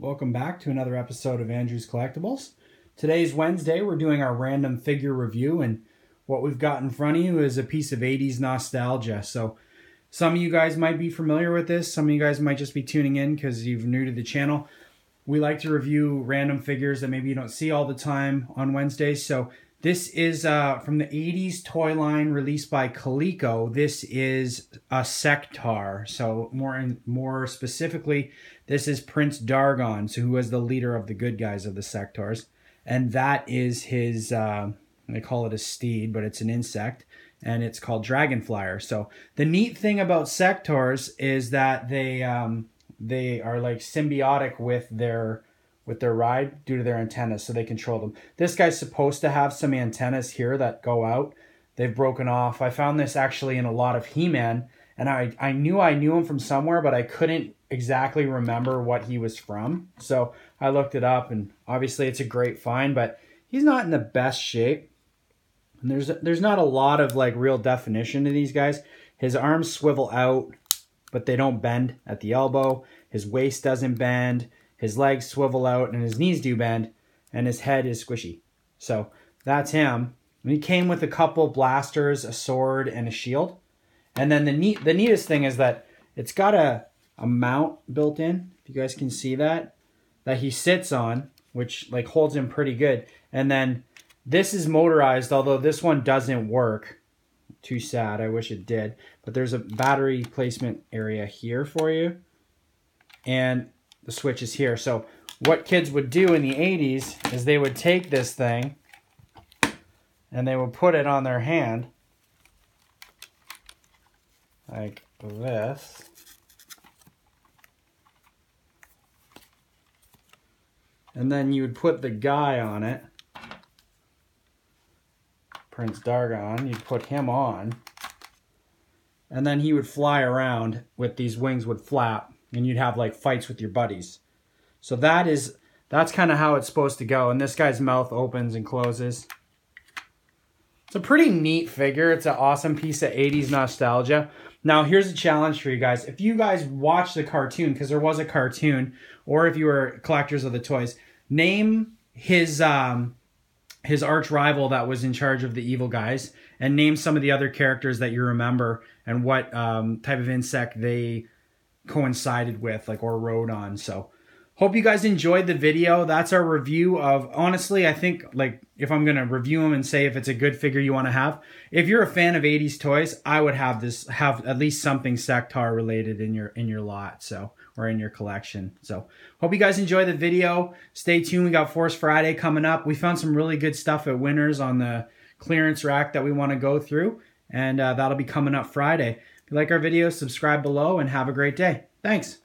Welcome back to another episode of Andrew's Collectibles. Today's Wednesday. We're doing our random figure review, and what we've got in front of you is a piece of 80s nostalgia. So some of you guys might be familiar with this. Some of you guys might just be tuning in because you're new to the channel. We like to review random figures that maybe you don't see all the time on Wednesdays. So this is from the 80s toy line released by Coleco. This is a Sectaur. So more specifically, this is Prince Dargon, so who was the leader of the good guys of the Sectaurs. And that is his, they call it a Steed, but it's an insect, and it's called Dragonflyer. So the neat thing about Sectaurs is that they are like symbiotic with their ride due to their antennas, so they control them. This guy's supposed to have some antennas here that go out. They've broken off. I found this actually in a lot of He-Man, and I knew him from somewhere, but I couldn't exactly remember what he was from. So I looked it up, and obviously it's a great find, but he's not in the best shape. And there's not a lot of like real definition to these guys. His arms swivel out, but they don't bend at the elbow. His waist doesn't bend. His legs swivel out and his knees do bend, and his head is squishy. So that's him. And he came with a couple blasters, a sword, and a shield. And then the neatest thing is that it's got a mount built in, if you guys can see that he sits on, which like holds him pretty good. And then this is motorized, although this one doesn't work. Too sad, I wish it did. But there's a battery placement area here for you. And the switch is here. So what kids would do in the 80s is they would take this thing and they would put it on their hand like this. And then you would put the guy on it, Prince Dargon, you'd put him on, and then he would fly around with these wings would flap, and you'd have like fights with your buddies. So that's kind of how it's supposed to go. And this guy's mouth opens and closes. It's a pretty neat figure. It's an awesome piece of 80s nostalgia. Now here's a challenge for you guys. If you guys watch the cartoon, because there was a cartoon, or if you were collectors of the toys, name his arch rival that was in charge of the evil guys, and name some of the other characters that you remember and what type of insect they coincided with, like, or rode on. So hope you guys enjoyed the video. That's our review of, honestly, I think, like, if I'm gonna review them and say if it's a good figure you want to have, if you're a fan of 80s toys, I would have at least something Sectaur related in your lot, so, or in your collection. So hope you guys enjoy the video. Stay tuned. We got Force Friday coming up. We found some really good stuff at Winners on the clearance rack that we want to go through, and that'll be coming up Friday. If you like our videos, subscribe below, and have a great day. Thanks.